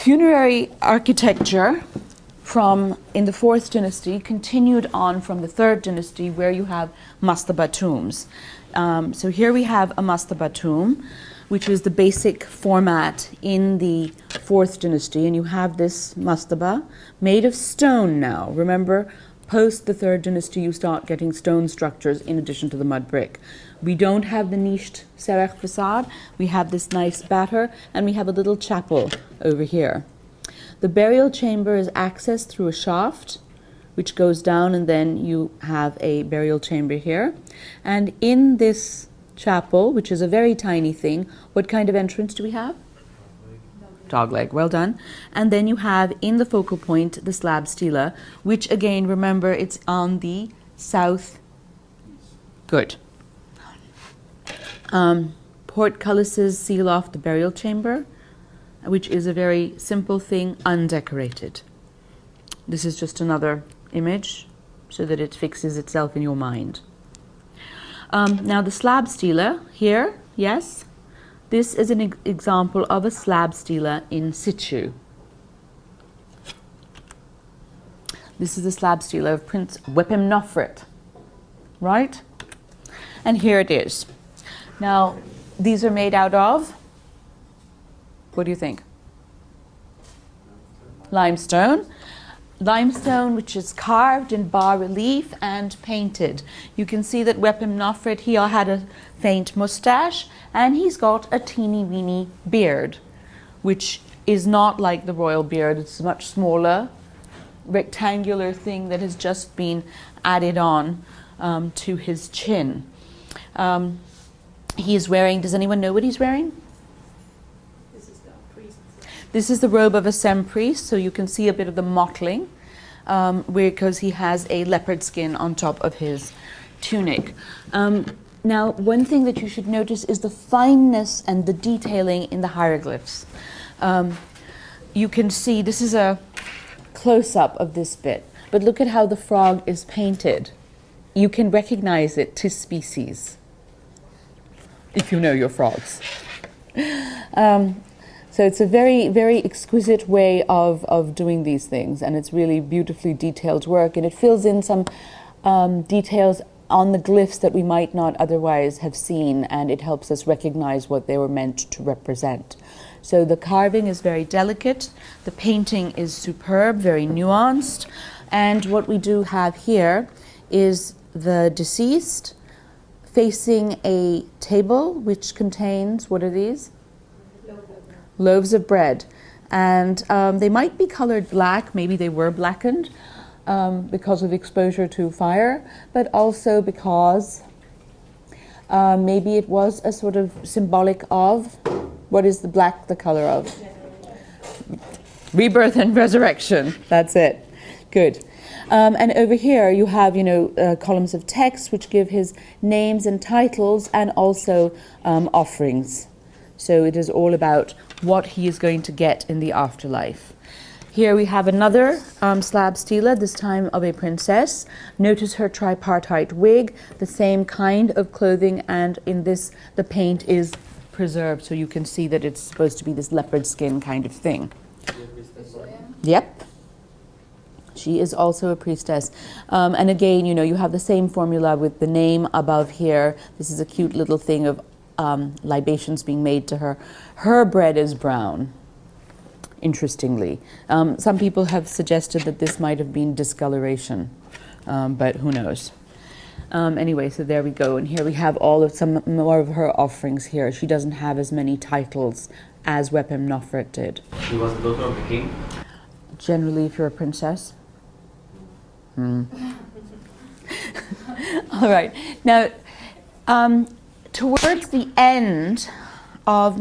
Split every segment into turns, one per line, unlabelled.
Funerary architecture from in the 4th dynasty continued on from the 3rd dynasty, where you have mastaba tombs. So here we have a mastaba tomb, which is the basic format in the 4th dynasty, and you have this mastaba made of stone now. Remember, post the 3rd dynasty, you start getting stone structures in addition to the mud brick. We don't have the niched serech facade. We have this nice batter, and we have a little chapel over here. The burial chamber is accessed through a shaft, which goes down, and then you have a burial chamber here. And in this chapel, which is a very tiny thing, what kind of entrance do we have? Dogleg, well done. And then you have in the focal point the slab stela, which again, remember, it's on the south. Good. Portcullises seal off the burial chamber, which is a very simple thing, undecorated. This is just another image so that it fixes itself in your mind. Now the slab stela here, yes, this is an example of a slab stela in situ. This is the slab stela of Prince Wepimnofrit, right? And here it is. Now, these are made out of, what do you think? Limestone. Limestone, which is carved in bas relief and painted. You can see that Wepimnofrit, he had a faint mustache, and he's got a teeny weeny beard, which is not like the royal beard. It's a much smaller, rectangular thing that has just been added on to his chin. He is wearing, does anyone know what he's wearing? This is the robe of a sem-priest, so you can see a bit of the mottling, because he has a leopard skin on top of his tunic. Now, one thing that you should notice is the fineness and the detailing in the hieroglyphs. You can see, this is a close-up of this bit, but look at how the frog is painted. You can recognize it to species, if you know your frogs. So it's a very, very exquisite way of doing these things, and it's really beautifully detailed work, and it fills in some details on the glyphs that we might not otherwise have seen, and it helps us recognize what they were meant to represent. So the carving is very delicate, the painting is superb, very nuanced, and what we do have here is the deceased facing a table which contains, what are these? Loaves of bread. And they might be colored black, maybe they were blackened because of exposure to fire, but also because maybe it was a sort of symbolic of, what is the black the color of? Rebirth and resurrection, that's it. Good. And over here you have, columns of text which give his names and titles, and also offerings. So it is all about what he is going to get in the afterlife. Here we have another slab stela, this time of a princess. Notice her tripartite wig, the same kind of clothing, and in this the paint is preserved, so you can see that it's supposed to be this leopard skin kind of thing. Yep. She is also a priestess. And again, you have the same formula with the name above here. This is a cute little thing of libations being made to her. Her bread is brown, interestingly. Some people have suggested that this might have been discoloration, but who knows. Anyway, so there we go. And here we have some more of her offerings here. She doesn't have as many titles as Wepimnofrit did.
She was the daughter of the king?
Generally, if you're a princess. All right. Now, towards the end of,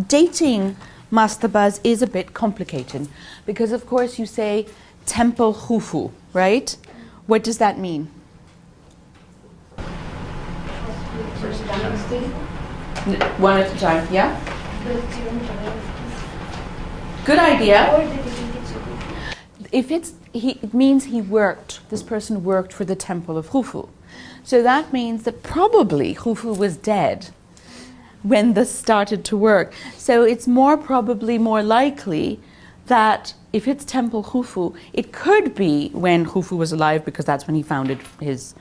dating mastabas is a bit complicated because, of course, you say Temple Khufu, right? What does that mean? One at a time, yeah? Good idea. If it means this person worked for the Temple of Khufu. So that means that probably Khufu was dead when this started to work. So it's probably more likely that if it's Temple Khufu, it could be when Khufu was alive, because that's when he founded his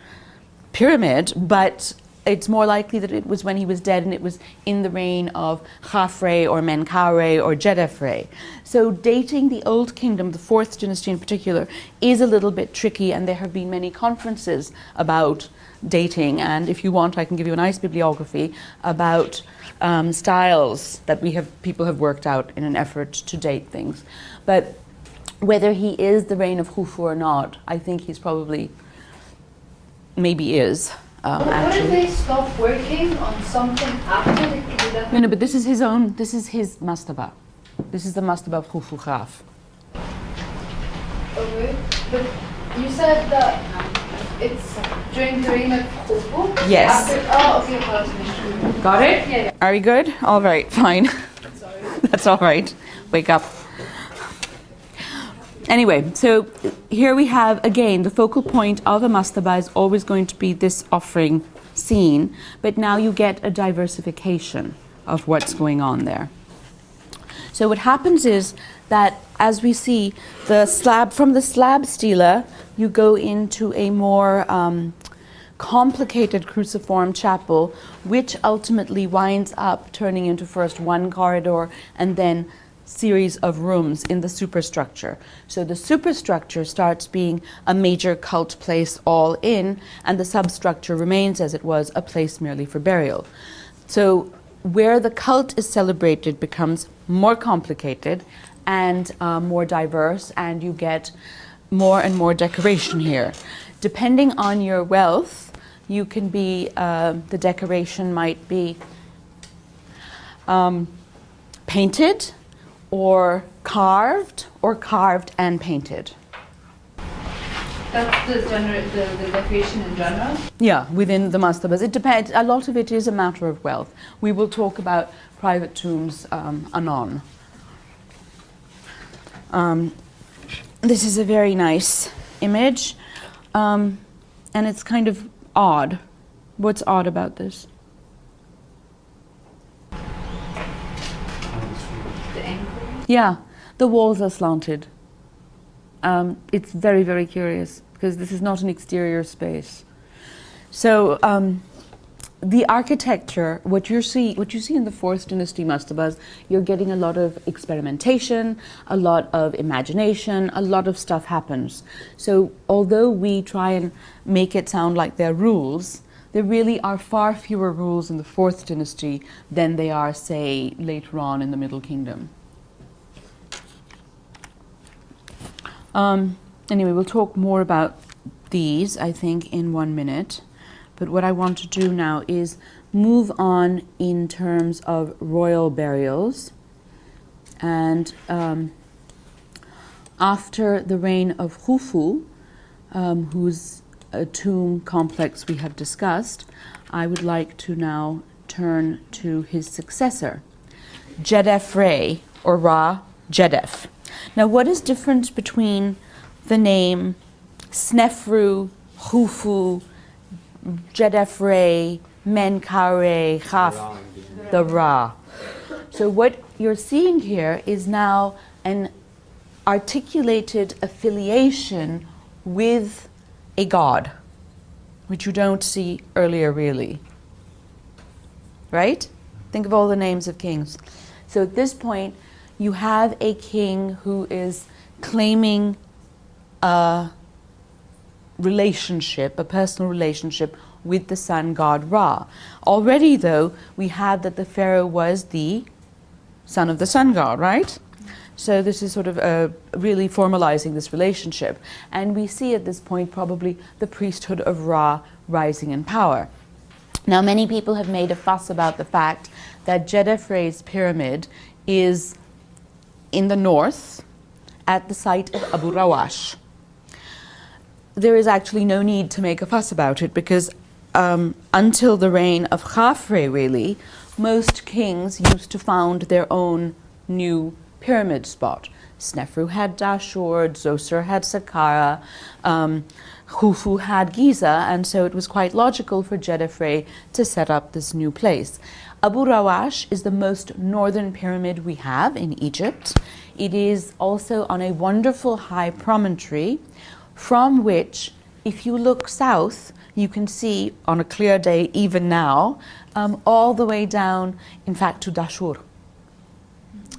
pyramid, but it's more likely that it was when he was dead, and it was in the reign of Khafre or Menkaure or Jedefre. So dating the Old Kingdom, the 4th dynasty in particular, is a little bit tricky, and there have been many conferences about dating, and if you want I can give you a nice bibliography about styles that people have worked out in an effort to date things. But whether he is the reign of Khufu or not, I think he's probably, maybe is.
What if they stop working on something after they do that?
No, but this is his own, this is his mastaba. This is the mastaba of Khufu Khaf.
Okay, but you said that it's during the reign of Khufu?
Yes.
Okay.
Got it?
Yeah.
Are we good? All right, fine.
Sorry.
That's all right. Wake up. Anyway, so here we have, again, the focal point of a mastaba is always going to be this offering scene, but now you get a diversification of what's going on there. So what happens is that, as we see, from the slab stela, you go into a more complicated cruciform chapel, which ultimately winds up turning into first one corridor and then series of rooms in the superstructure. So the superstructure starts being a major cult place all in, and the substructure remains as it was, a place merely for burial. So where the cult is celebrated becomes more complicated and more diverse, and you get more and more decoration here. Depending on your wealth, you can be, the decoration might be painted, or carved and painted.
That's the decoration in general?
Yeah, within the mastabas. It depends. A lot of it is a matter of wealth. We will talk about private tombs anon. This is a very nice image, and it's kind of odd. What's odd about this? Yeah, the walls are slanted. It's very, very curious, because this is not an exterior space. So the architecture, what you see in the 4th dynasty mastabas, you're getting a lot of experimentation, a lot of imagination, a lot of stuff happens. So although we try and make it sound like they're rules, there really are far fewer rules in the 4th dynasty than they are, say, later on in the Middle Kingdom. Anyway, we'll talk more about these, I think, in 1 minute. But what I want to do now is move on in terms of royal burials. And after the reign of Khufu, whose tomb complex we have discussed, I would like to now turn to his successor, Jedefre, or Ra Jedef. Now, what is different between the name Snefru, Khufu, Jedefre, Menkaure, Khaf, the Ra? So what you're seeing here is now an articulated affiliation with a god, which you don't see earlier, really. Right? Think of all the names of kings. So at this point, you have a king who is claiming a relationship, a personal relationship with the sun god Ra. Already, though, we had that the pharaoh was the son of the sun god, right? So this is sort of really formalizing this relationship. And we see at this point probably the priesthood of Ra rising in power. Now, many people have made a fuss about the fact that Jedefre's pyramid is in the north at the site of Abu Rawash. There is actually no need to make a fuss about it, because until the reign of Khafre, really, most kings used to found their own new pyramid spot. Snefru had Dashur, Zoser had Saqqara, Khufu had Giza, and so it was quite logical for Jedefre to set up this new place. Abu Rawash is the most northern pyramid we have in Egypt. It is also on a wonderful high promontory from which, if you look south, you can see on a clear day, even now, all the way down, in fact, to Dashur.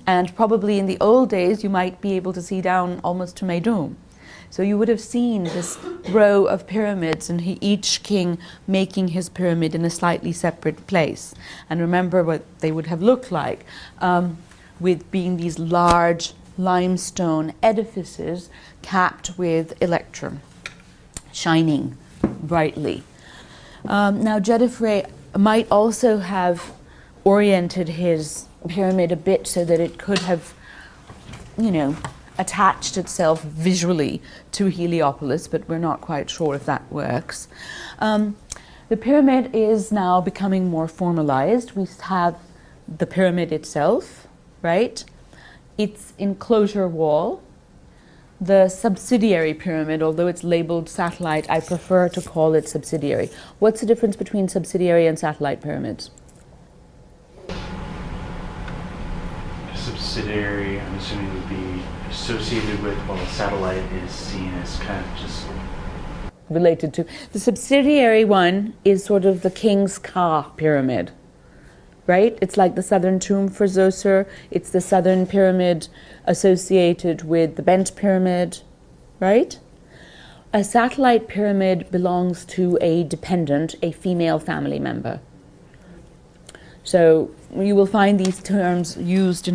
And probably in the old days, you might be able to see down almost to Meidum. So you would have seen this row of pyramids, and each king making his pyramid in a slightly separate place. And remember what they would have looked like, with being these large limestone edifices capped with electrum, shining brightly. Now Djedefre might also have oriented his pyramid a bit so that it could have, attached itself visually to Heliopolis, but we're not quite sure if that works. The pyramid is now becoming more formalized. We have the pyramid itself, right? Its enclosure wall, the subsidiary pyramid, although it's labeled satellite, I prefer to call it subsidiary. What's the difference between subsidiary and satellite pyramids?
Subsidiary, I'm assuming, would be associated with, while a satellite is seen as kind of just
related to. The subsidiary one is sort of the King's Ka pyramid, right? It's like the southern tomb for Zoser. It's the southern pyramid associated with the Bent pyramid, right? A satellite pyramid belongs to a dependent, a female family member. So you will find these terms used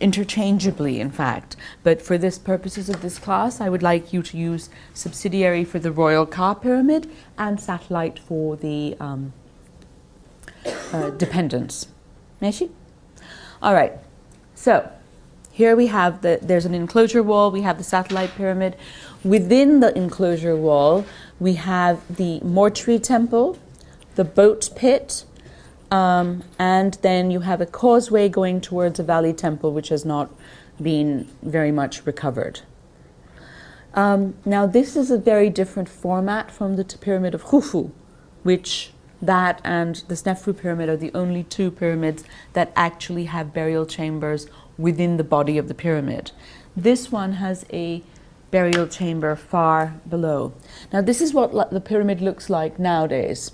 interchangeably, in fact. But for this purposes of this class, I would like you to use subsidiary for the royal Ka pyramid and satellite for the dependents. Meshi? All right. So here we have there's an enclosure wall. We have the satellite pyramid. Within the enclosure wall, we have the mortuary temple, the boat pit, and then you have a causeway going towards a valley temple, which has not been very much recovered. Now, this is a very different format from the pyramid of Khufu, which that and the Snefru pyramid are the only two pyramids that actually have burial chambers within the body of the pyramid. This one has a burial chamber far below. Now, this is what the pyramid looks like nowadays.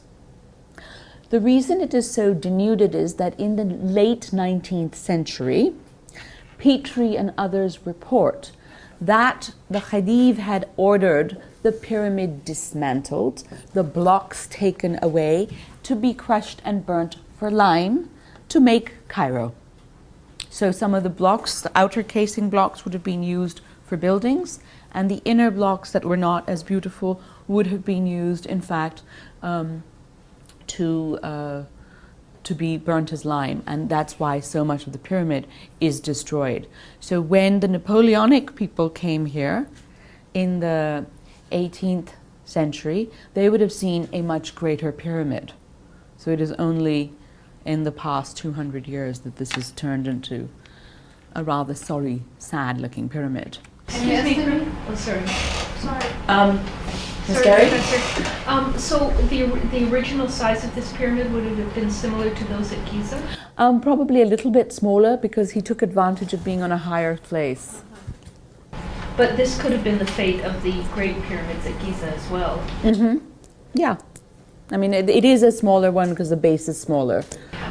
The reason it is so denuded is that in the late 19th century, Petrie and others report that the Khedive had ordered the pyramid dismantled, the blocks taken away, to be crushed and burnt for lime to make Cairo. So some of the blocks, the outer casing blocks, would have been used for buildings, and the inner blocks that were not as beautiful would have been used, in fact, to be burnt as lime, and that's why so much of the pyramid is destroyed. So when the Napoleonic people came here in the 18th century, they would have seen a much greater pyramid. So it is only in the past 200 years that this has turned into a rather sorry, sad-looking pyramid.
Excuse me.
Oh, sorry.
Sorry.
Ms.
Sorry,
Gary?
Professor. So the original size of this pyramid would it have been similar to those at Giza?
Probably a little bit smaller because he took advantage of being on a higher place.
But this could have been the fate of the great pyramids at Giza as well.
Mm-hmm. Yeah. I mean, it is a smaller one because the base is smaller.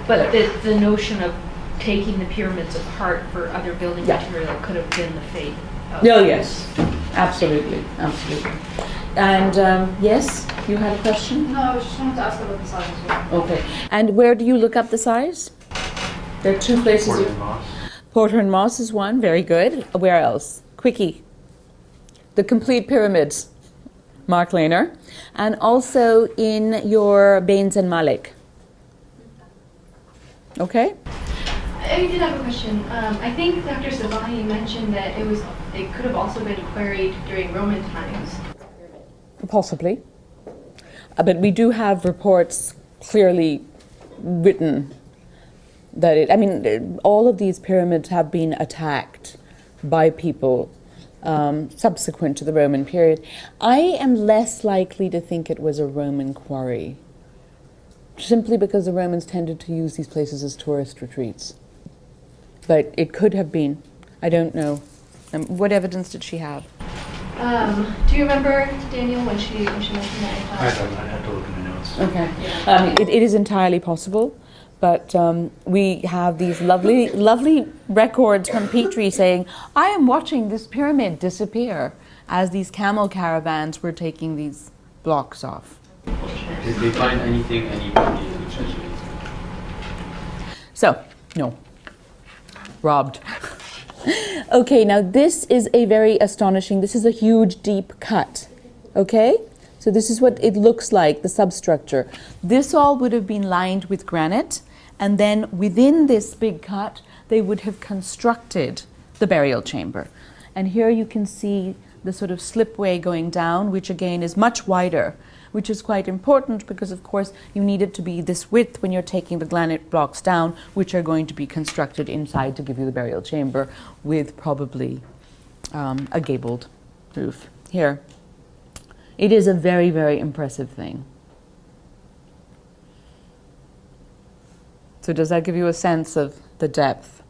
But the notion of taking the pyramids apart for other building material could have been the fate of
Oh, yes. Absolutely. Absolutely. And yes, you had a question?
No, I just wanted to ask about the size as well.
Okay. And where do you look up the size? There are two places.
Porter and Moss.
Porter and Moss is one. Very good. Where else? Quickie. The Complete Pyramids. Mark Lehner. And also in your Baines and Malik. Okay?
I did have a question. I think Dr. Savani mentioned that it could have also been quarried during Roman times.
Possibly. But we do have reports clearly written that all of these pyramids have been attacked by people subsequent to the Roman period. I am less likely to think it was a Roman quarry, simply because the Romans tended to use these places as tourist retreats. But it could have been. I don't know. What evidence did she have?
Do you remember, Daniel, when she mentioned that?
I have to look in the notes.
Okay. It is entirely possible, but we have these lovely records from Petrie saying, I am watching this pyramid disappear as these camel caravans were taking these blocks off.
Did they find anything anybody in the treasury?
So, no. Robbed. Okay, now this is a very astonishing, this is a huge deep cut. Okay? So this is what it looks like, the substructure. This all would have been lined with granite, and then within this big cut, they would have constructed the burial chamber. And here you can see the sort of slipway going down, which again is much wider, which is quite important because, of course, you need it to be this width when you're taking the granite blocks down, which are going to be constructed inside to give you the burial chamber with probably a gabled roof. Here. It is a very, very impressive thing. So does that give you a sense of the depth?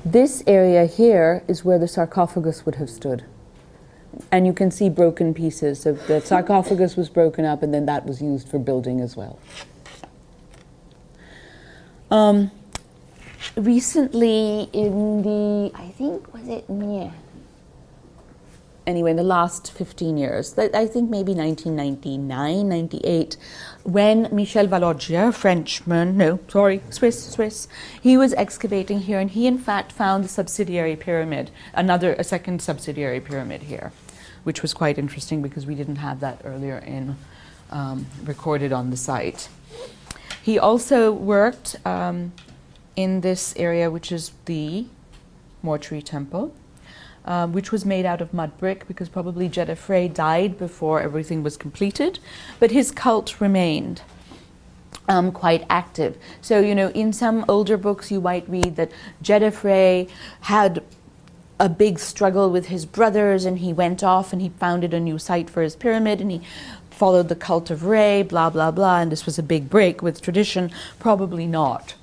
This area here is where the sarcophagus would have stood. And you can see broken pieces. So the sarcophagus was broken up and then that was used for building as well. Recently in the, I think, was it, yeah. Anyway, in the last 15 years, I think maybe 1999, 98, when Michel Valoggia, Swiss, he was excavating here, and he in fact found a subsidiary pyramid, a second subsidiary pyramid here, which was quite interesting because we didn't have that earlier in recorded on the site. He also worked in this area, which is the mortuary temple. Which was made out of mud brick because probably Jedefre died before everything was completed, but his cult remained quite active. So, you know, in some older books you might read that Jedefre had a big struggle with his brothers and he went off and he founded a new site for his pyramid and he followed the cult of Re, blah, blah, blah, and this was a big break with tradition. Probably not.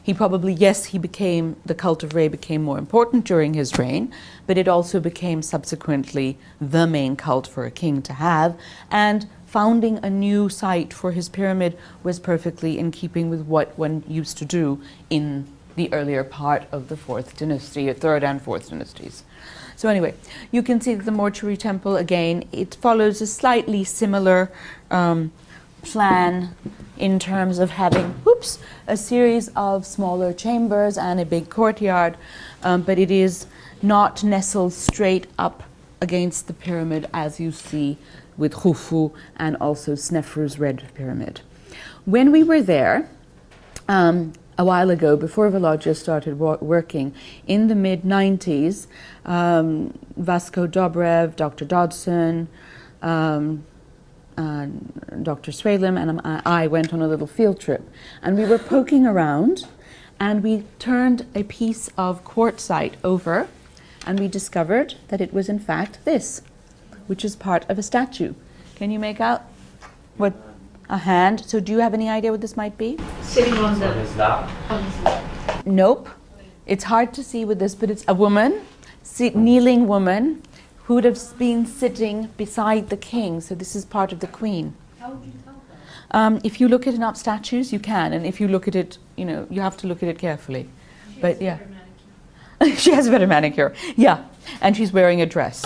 He probably, yes, the cult of Re became more important during his reign, but it also became subsequently the main cult for a king to have, and founding a new site for his pyramid was perfectly in keeping with what one used to do in the earlier part of the Fourth Dynasty, Third and Fourth Dynasties. So anyway, you can see that the mortuary temple, again, it follows a slightly similar plan in terms of having, a series of smaller chambers and a big courtyard, but it is not nestled straight up against the pyramid as you see with Khufu and also Snefru's Red Pyramid. When we were there, a while ago, before Valoggia started working, in the mid-90s, Vasco Dobrev, Dr. Dodson, Dr. Swalim and I went on a little field trip, and we were poking around and we turned a piece of quartzite over and we discovered that it was in fact this, which is part of a statue. Can you make out what a hand? So do you have any idea what this might be?
Sitting on the...
What is that?
Nope. It's hard to see with this, but it's a woman, kneeling woman, who would have been sitting beside the king. So this is part of the queen.
How would you tell that?
If you look at enough statues, you can. And if you look at it, you know, you have to look at it carefully. But yeah. She has a better manicure. Yeah. And she's wearing a dress,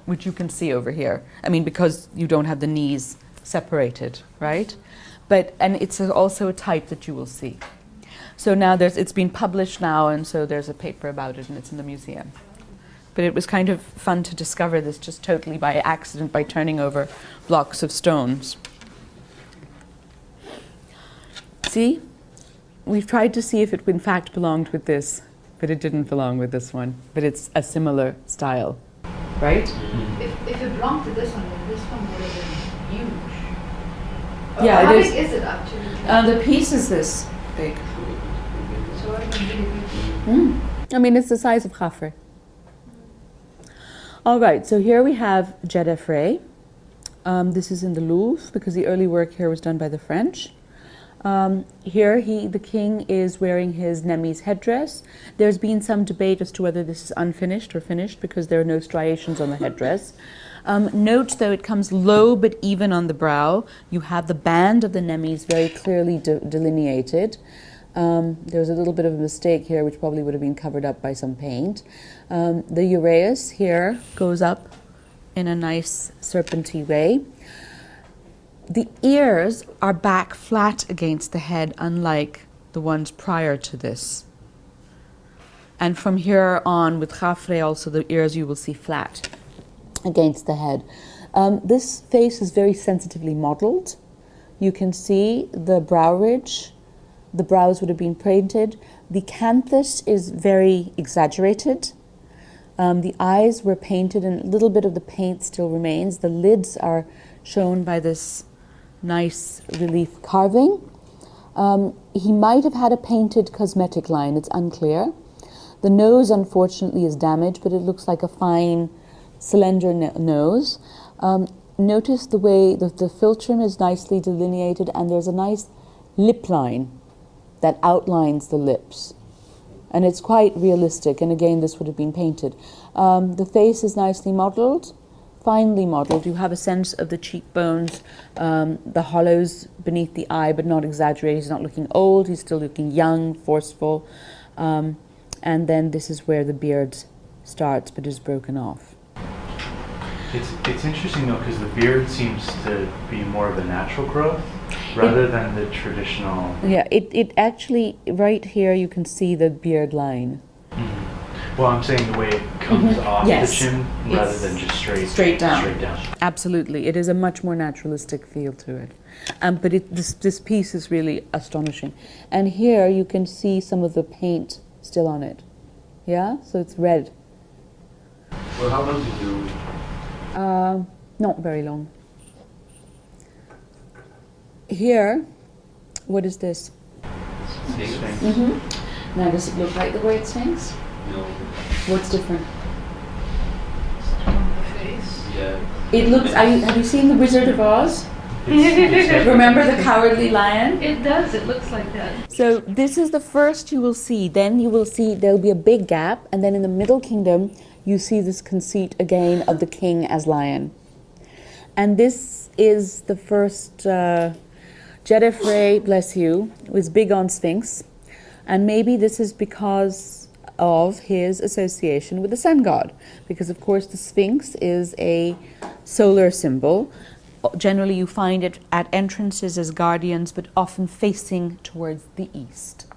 which you can see over here. I mean, because you don't have the knees separated, right? And it's also a type that you will see. So now it's been published now, and so there's a paper about it, and it's in the museum. But it was kind of fun to discover this just totally by accident, by turning over blocks of stones. See? We've tried to see if it in fact belonged with this, but it didn't belong with this one. But it's a similar style, right?
If it belonged to this one, then this one would have been huge.
Yeah,
How
it
big is it actually?
The piece is this big.
So it would be really big.
I mean, it's the size of Khafre. All right, so here we have Jedefre. This is in the Louvre because the early work here was done by the French. Here, the king is wearing his Nemi's headdress. There's been some debate as to whether this is unfinished or finished because there are no striations on the headdress. Note, though, it comes low but even on the brow. You have the band of the Nemis very clearly delineated. There's a little bit of a mistake here, which probably would have been covered up by some paint. The uraeus here goes up in a nice serpentine way. The ears are back flat against the head, unlike the ones prior to this. And from here on, with Khafre also, the ears you will see flat against the head. This face is very sensitively modeled. You can see the brow ridge. The brows would have been painted. The canthus is very exaggerated. The eyes were painted and a little bit of the paint still remains. The lids are shown by this nice relief carving. He might have had a painted cosmetic line, it's unclear. The nose, unfortunately, is damaged, but it looks like a fine, slender nose. Notice the way the philtrum is nicely delineated, and there's a nice lip line that outlines the lips. And it's quite realistic, and again, this would have been painted. The face is nicely modeled, finely modeled. You have a sense of the cheekbones, the hollows beneath the eye, but not exaggerated. He's not looking old, he's still looking young, forceful. And then this is where the beard starts, but is broken off.
It's interesting though, because the beard seems to be more of a natural growth rather than the traditional.
Yeah, it actually, right here you can see the beard line.
Mm-hmm. Well, I'm saying the way it comes off the chin rather than just straight down.
Absolutely, it is a much more naturalistic feel to it. But this piece is really astonishing. And here you can see some of the paint still on it. Yeah, so it's red.
Well, how long did you?
Not very long. Here, what is this?
Sphinx.
Mm-hmm. Now, does it look like the Great Sphinx?
No.
What's different?
Yeah.
It looks. Have you seen The Wizard of Oz? Remember the Cowardly Lion?
It does, it looks like that.
So this is the first you will see. Then you will see there'll be a big gap, and then in the Middle Kingdom, you see this conceit again of the king as lion. And this is the first. Jedefre, bless you, was big on Sphinx, and maybe this is because of his association with the sun god, because of course the Sphinx is a solar symbol. Generally you find it at entrances as guardians, but often facing towards the east.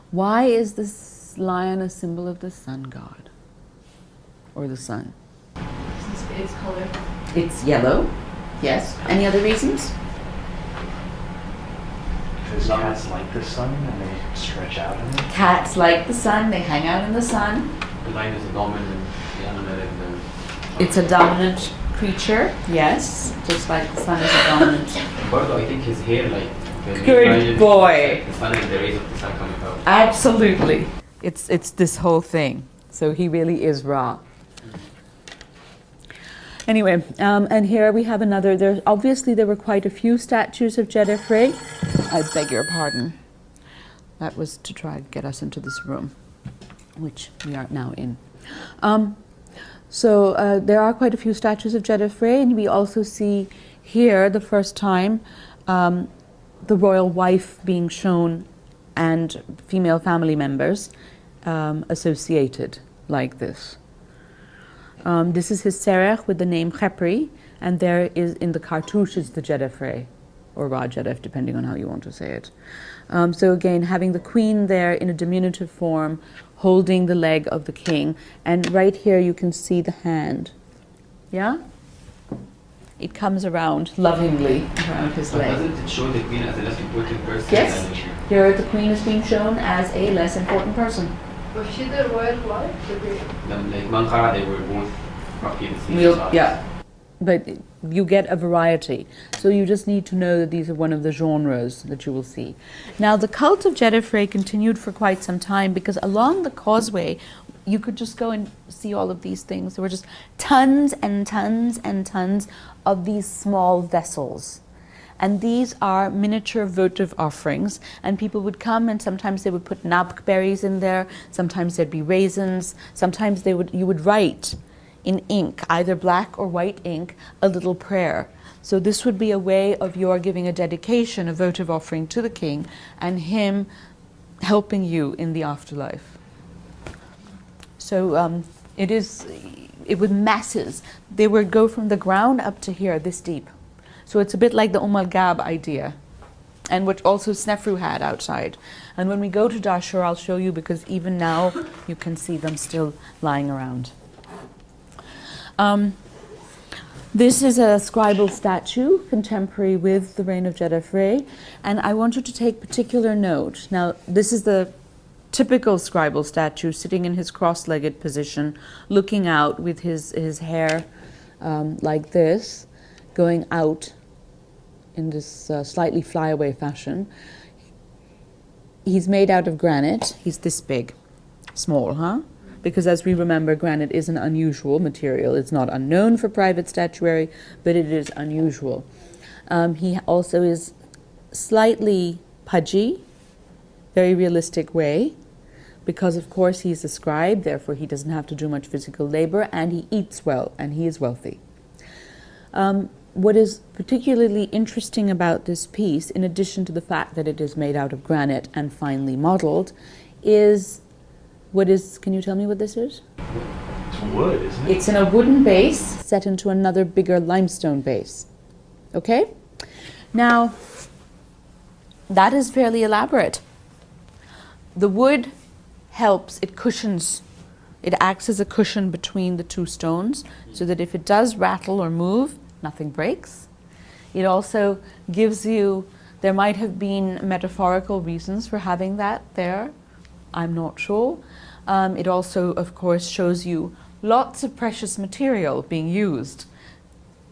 Why is this lion a symbol of the sun god, or the sun?
Its color.
It's yellow. Yes. Any other reasons?
Because cats like the sun and they stretch out in it.
Cats like the sun. They hang out in the sun.
The lion is a dominant animal in the.
It's a dominant creature. Yes. Just like the sun is a dominant.
But I think his hair, like.
Good boy.
The sun is the rays of the sun coming out.
Absolutely. It's this whole thing. So he really is Ra. Anyway, and here we have another. Obviously there were quite a few statues of Jedefre. I beg your pardon. That was to try to get us into this room, which we are now in. So there are quite a few statues of Jedefre, and we also see here the first time the royal wife being shown and female family members associated like this. This is his serech with the name Khepri, and there is in the cartouche is the Jedefre, or Ra Jedef, depending on how you want to say it. So again, having the queen there in a diminutive form, holding the leg of the king, and right here you can see the hand. Yeah? It comes around lovingly around his leg.
Doesn't it show the queen as a less important person?
Yes. Here the queen is being shown as a less important person.
Was she the royal wife?
Like Mankara, they were both roughly the same.
Yeah, but you get a variety. So you just need to know that these are one of the genres that you will see. Now the cult of Jedefre continued for quite some time, because along the causeway you could just go and see all of these things. There were just tons and tons and tons of these small vessels. And these are miniature votive offerings. And people would come, and sometimes they would put nabk berries in there. Sometimes there'd be raisins. Sometimes you would write in ink, either black or white ink, a little prayer. So this would be a way of your giving a dedication, a votive offering to the king, and him helping you in the afterlife. So it would masses. They would go from the ground up to here, this deep. So it's a bit like the al Gab idea, and which also Snefru had outside. And when we go to Dashur, I'll show you, because even now you can see them still lying around. This is a scribal statue contemporary with the reign of Jedefre, and I want you to take particular note. Now, this is the typical scribal statue sitting in his cross-legged position, looking out with his hair like this, going out in this slightly flyaway fashion. He's made out of granite. He's this big. Small, huh? Because as we remember, granite is an unusual material. It's not unknown for private statuary, but it is unusual. He also is slightly pudgy, very realistic way, because of course he's a scribe, therefore he doesn't have to do much physical labor, and he eats well, and he is wealthy. What is particularly interesting about this piece, in addition to the fact that it is made out of granite and finely modeled, is can you tell me what this is?
It's wood, isn't it?
It's in a wooden base set into another bigger limestone base. Okay? Now, that is fairly elaborate. The wood helps, it cushions, it acts as a cushion between the two stones, so that if it does rattle or move, nothing breaks. It also gives you, there might have been metaphorical reasons for having that there, I'm not sure. It also, of course, shows you lots of precious material being used.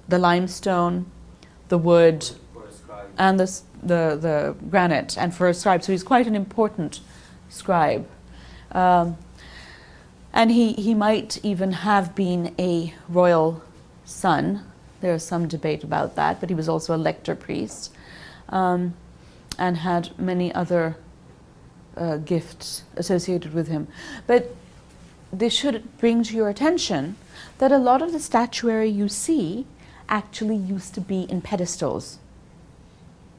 The limestone, the wood, and the granite, and for a scribe. So he's quite an important scribe. And he might even have been a royal son. There is some debate about that, but he was also a lector priest, and had many other gifts associated with him. But this should bring to your attention that a lot of the statuary you see actually used to be in pedestals,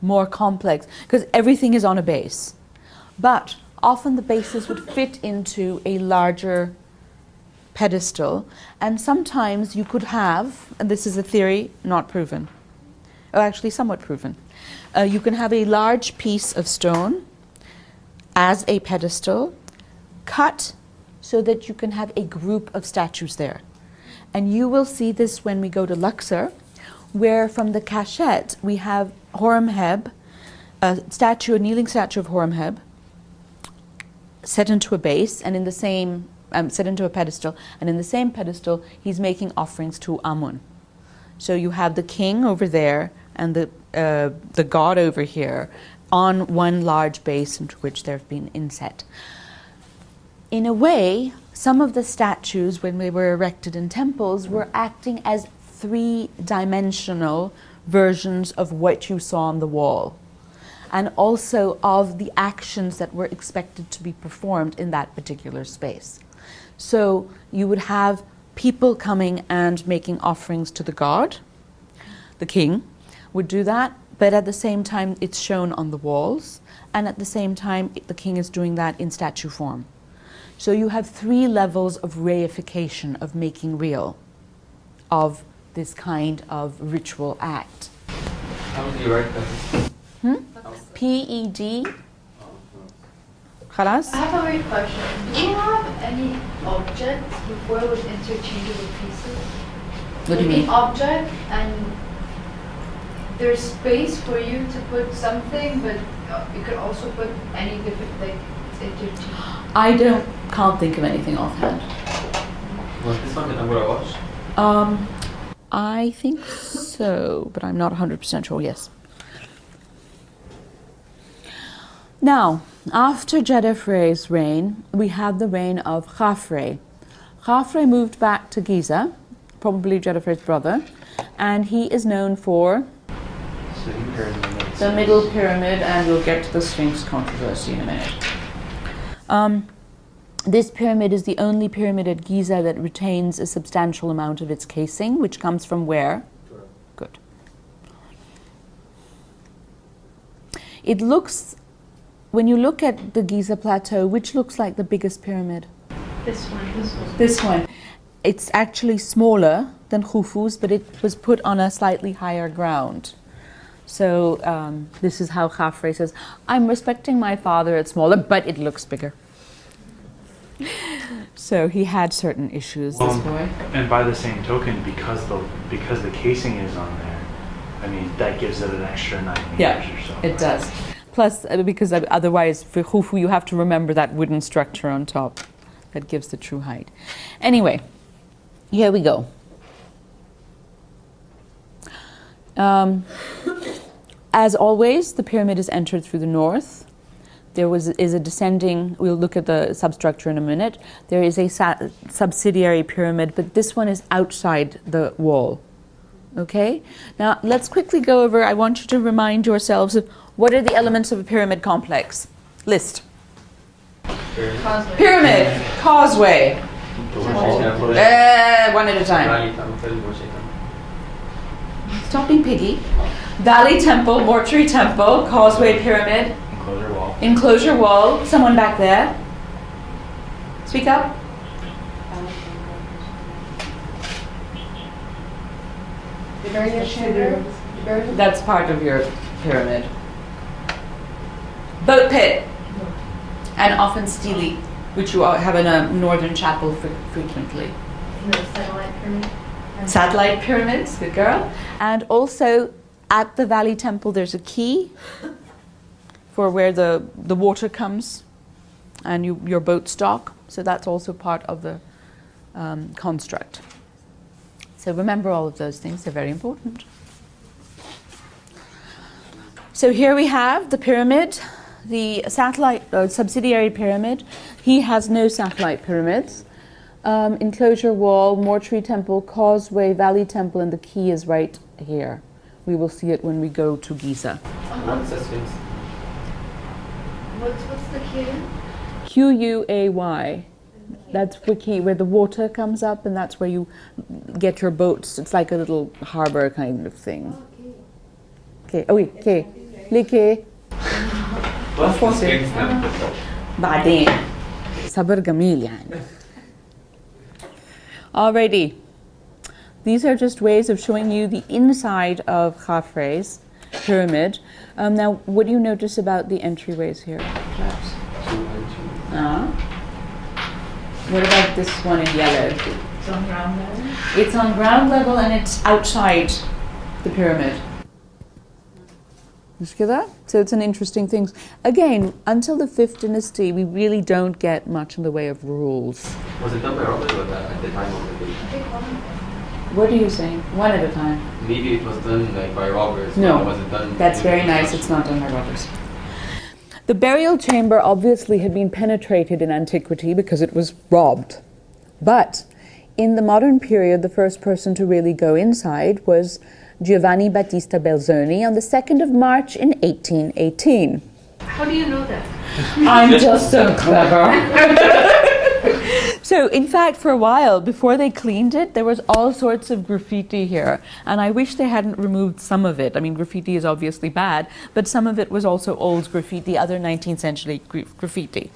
more complex, because everything is on a base. But often the bases would fit into a larger pedestal, and sometimes you could have, and this is a theory not proven, actually somewhat proven, you can have a large piece of stone as a pedestal, cut so that you can have a group of statues there. And you will see this when we go to Luxor, where from the cachette we have Horemheb, a kneeling statue of Horemheb, set into a base, and in the same, set into a pedestal, and in the same pedestal he's making offerings to Amun. So you have the king over there and the god over here, on one large base into which there have been inset. In a way, some of the statues, when they were erected in temples, were acting as three-dimensional versions of what you saw on the wall, and also of the actions that were expected to be performed in that particular space. So you would have people coming and making offerings to the god. The king would do that, but at the same time it's shown on the walls, and at the same time the king is doing that in statue form. So you have three levels of reification, of making real, of this kind of ritual act.
How do you write that?
P-E-D. Khalas?
I have a weird question. Do you have any objects before with interchangeable pieces?
What do you
Like
mean?
an object, and there's space for you to put something, but you could also put any different, like, interchangeable.
I can't think of anything offhand.
Was this one the number I watched?
I think so, but I'm not 100% sure, yes. Now, after Jedefre's reign, we have the reign of Khafre. Khafre moved back to Giza, probably Jedefre's brother, and he is known for
So here in the middle.
The middle pyramid, and we'll get to the Sphinx controversy in a minute. This pyramid is the only pyramid at Giza that retains a substantial amount of its casing, which comes from where? Good. It looks, when you look at the Giza plateau, which looks like the biggest pyramid?
This one.
This one. It's actually smaller than Khufu's, but it was put on a slightly higher ground. So this is how Khafre says, I'm respecting my father, it's smaller, but it looks bigger. So he had certain issues, this boy.
And by the same token, because the casing is on there, I mean, that gives it an extra 9 meters or so.
It does. Plus, because otherwise, for Khufu, you have to remember that wooden structure on top. That gives the true height. Anyway, here we go. As always, the pyramid is entered through the north. There is a descending, we'll look at the substructure in a minute. There is a subsidiary pyramid, but this one is outside the wall. Okay? Now, let's quickly go over, I want you to remind yourselves of what are the elements of a pyramid complex? List.
Causeway.
Pyramid, causeway. One at a time. Stop being piggy. Valley temple, mortuary temple, causeway pyramid.
Enclosure wall.
Enclosure wall. Someone back there. Speak up.
The burial chamber.
That's part of your pyramid. Boat pit. And often stele, which you have in a northern chapel frequently.
The satellite pyramid.
Satellite pyramids, good girl. And also at the Valley Temple there's a key for where the water comes and your boats dock. So that's also part of the construct. So remember all of those things, they're very important. So here we have the pyramid, the satellite subsidiary pyramid. He has no satellite pyramids. Enclosure wall, mortuary temple, causeway, valley temple, and the key is right here. We will see it when we go to Giza.
What's the Sphinx?
What's the key again?
Quay. That's the key where the water comes up, and that's where you get your boats. It's like a little harbor kind of thing. Okay. Oh, oui, okay. Les quais.
What's the Sphinx then?
بعدين صبر جميل يعني. Alrighty. These are just ways of showing you the inside of Khafre's pyramid. Now, what do you notice about the entryways here? What about this one in yellow?
It's on ground level.
It's on ground level and it's outside the pyramid. You see that? So it's an interesting thing. Again, until the 5th dynasty, we really don't get much in the way of rules.
Was it done by robbers or at the time of the day?
What are you saying? One at a time.
Maybe it was done like by robbers.
No,
was it done?
that's very nice. It's not done by robbers. The burial chamber obviously had been penetrated in antiquity because it was robbed. But in the modern period, the first person to really go inside was Giovanni Battista Belzoni on the 2nd of March in 1818.
How do you know that?
I'm just so clever. So, in fact, for a while, before they cleaned it, there was all sorts of graffiti here. And I wish they hadn't removed some of it. I mean, graffiti is obviously bad, but some of it was also old graffiti, other 19th century graffiti.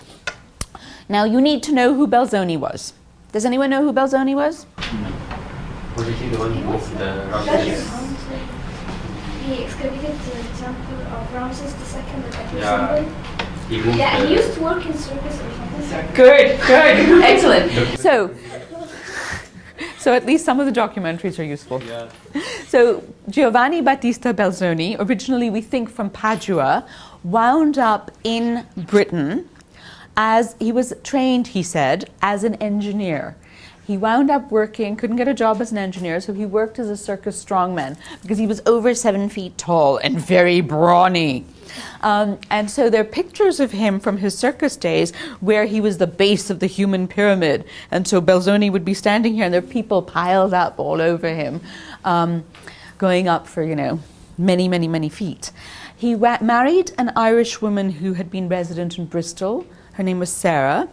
Now, you need to know who Belzoni was. Does anyone know who Belzoni was?
Was he the one who moved the
Ramses.
robbers?
He excavated the temple of Ramses II at
Yeah.
Istanbul.
He moved
Yeah,
the...
he used to work in circus or something.
Good, good, excellent. So at least some of the documentaries are useful.
Yeah.
So Giovanni Battista Belzoni, originally we think from Padua, wound up in Britain as he was trained, he said, as an engineer. He wound up working, couldn't get a job as an engineer, so he worked as a circus strongman because he was over 7 feet tall and very brawny. And so there are pictures of him from his circus days where he was the base of the human pyramid. And so Belzoni would be standing here and there are people piled up all over him, going up for, many, many, many feet. He married an Irish woman who had been resident in Bristol. Her name was Sarah.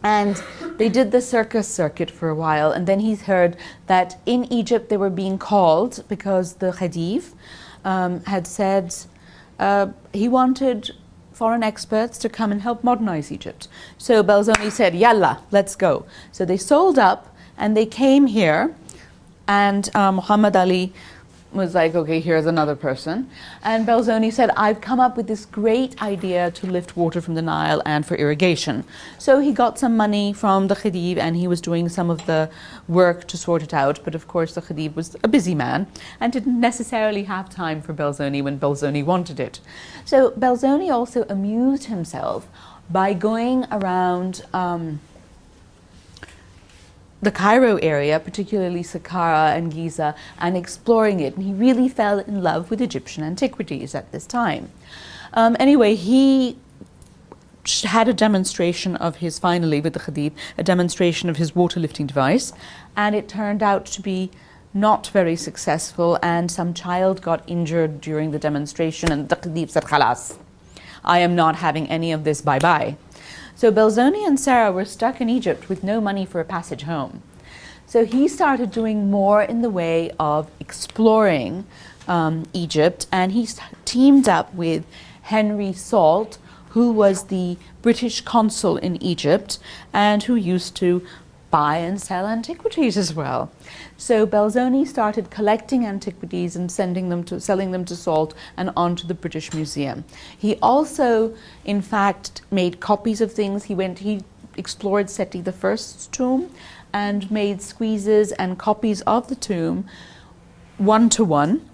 And they did the circus circuit for a while. And then he heard that in Egypt they were being called because the Khedive had said he wanted foreign experts to come and help modernize Egypt. So Belzoni said, Yalla, let's go. So they sold up and they came here. And Muhammad Ali was like, okay, here's another person. And Belzoni said, I've come up with this great idea to lift water from the Nile and for irrigation. So he got some money from the Khedive and he was doing some of the work to sort it out. But of course, the Khedive was a busy man and didn't necessarily have time for Belzoni when Belzoni wanted it. So Belzoni also amused himself by going around the Cairo area, particularly Saqqara and Giza, and exploring it. And he really fell in love with Egyptian antiquities at this time. Anyway, he had a demonstration of his, finally with the Khedive, a demonstration of his water lifting device, and it turned out to be not very successful, and some child got injured during the demonstration, and the Khedive said, Khalas, I am not having any of this, bye-bye. So Belzoni and Sarah were stuck in Egypt with no money for a passage home. So he started doing more in the way of exploring Egypt, and he teamed up with Henry Salt, who was the British consul in Egypt and who used to buy and sell antiquities as well. So Belzoni started collecting antiquities and selling them to Salt and onto the British Museum. He also, in fact, made copies of things. He explored Seti I's tomb and made squeezes and copies of the tomb one-to-one,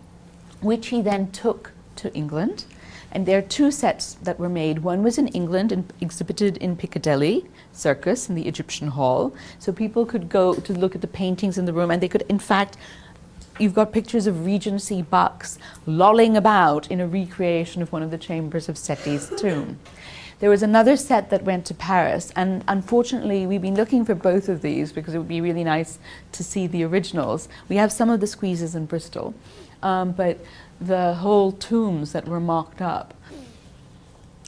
which he then took to England. And there are two sets that were made. One was in England and exhibited in Piccadilly Circus in the Egyptian Hall. So people could go to look at the paintings in the room, and they could, in fact, you've got pictures of Regency bucks lolling about in a recreation of one of the chambers of Seti's tomb. There was another set that went to Paris, and unfortunately we've been looking for both of these because it would be really nice to see the originals. We have some of the squeezes in Bristol, but the whole tombs that were mocked up,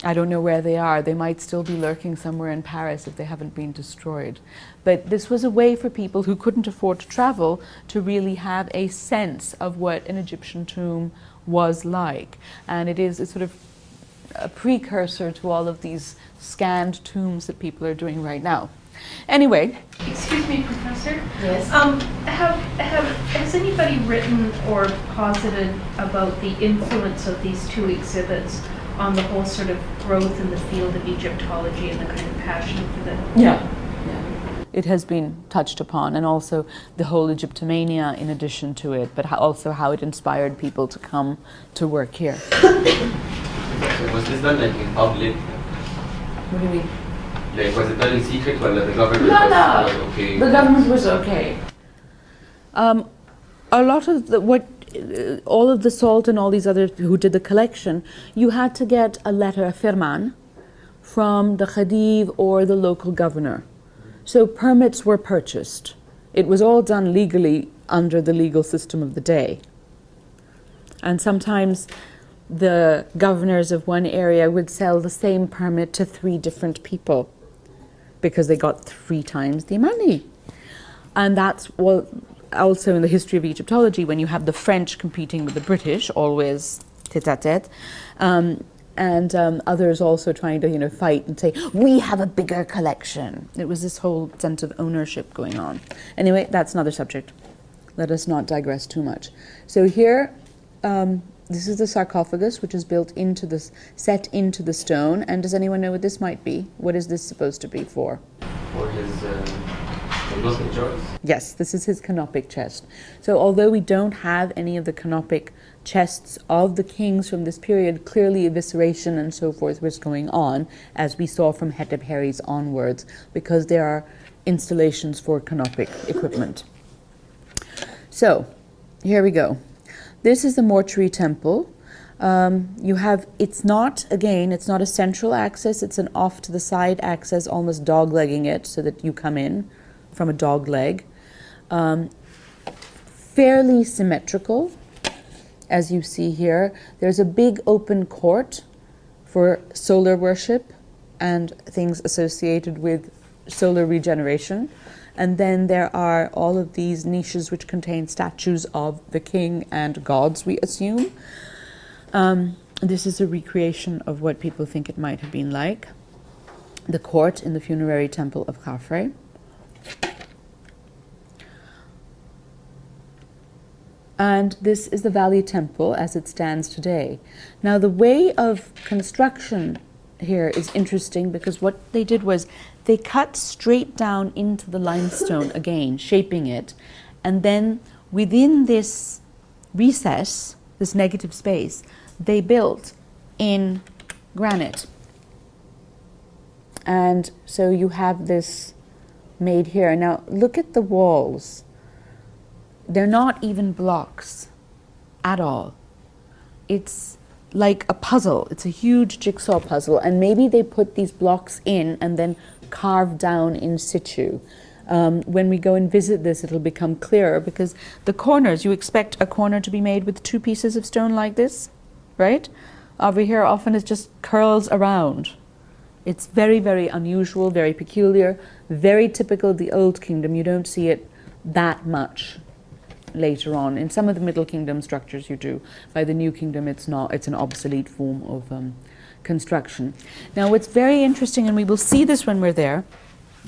I don't know where they are. They might still be lurking somewhere in Paris if they haven't been destroyed. But this was a way for people who couldn't afford to travel to really have a sense of what an Egyptian tomb was like. And it's sort of a precursor to all of these scanned tombs that people are doing right now. Anyway.
Excuse me, Professor.
Yes.
Has anybody written or posited about the influence of these two exhibits on the whole sort of growth in the field of Egyptology and the kind of passion for the...
Yeah. It has been touched upon, and also the whole Egyptomania in addition to it, but also how it inspired people to come to work here.
So was this done like in public?
What do you mean?
Like, was it done in secret while the government
No.
was okay?
The government was okay. A lot of all of the Salt and all these others who did the collection, you had to get a letter, a firman, from the Khedive or the local governor. So permits were purchased. It was all done legally under the legal system of the day. And sometimes the governors of one area would sell the same permit to 3 different people because they got 3 times the money. And that's also in the history of Egyptology, when you have the French competing with the British, always tête-à-tête, and others also trying to fight and say, we have a bigger collection. It was this whole sense of ownership going on. Anyway, that's another subject. Let us not digress too much. So here, this is the sarcophagus, which is set into the stone. And does anyone know what this might be? What is this supposed to be for?
For his canopic jars?
Yes, this is his canopic chest. So although we don't have any of the canopic chests of the kings from this period, clearly evisceration and so forth was going on, as we saw from Hetep onwards, because there are installations for canopic equipment. So, here we go. This is the mortuary temple. It's not a central access, it's an off to the side access, almost dog-legging it so that you come in from a dog leg. Fairly symmetrical. as you see here. There's a big open court for solar worship and things associated with solar regeneration. And then there are all of these niches which contain statues of the king and gods, we assume. This is a recreation of what people think it might have been like. The court in the funerary temple of Khafre. And this is the Valley Temple as it stands today. Now the way of construction here is interesting because what they did was they cut straight down into the limestone again, shaping it, and then within this recess, this negative space, they built in granite. And so you have this made here. Now look at the walls. They're not even blocks at all. It's like a puzzle. It's a huge jigsaw puzzle. And maybe they put these blocks in and then carved down in situ. When we go and visit this, it'll become clearer because the corners, you expect a corner to be made with 2 pieces of stone like this, right? Over here, often it just curls around. It's very, very unusual, very peculiar, very typical of the Old Kingdom. You don't see it that much later on. In some of the Middle Kingdom structures you do. By the New Kingdom it's not. It's an obsolete form of construction. Now what's very interesting, and we will see this when we're there,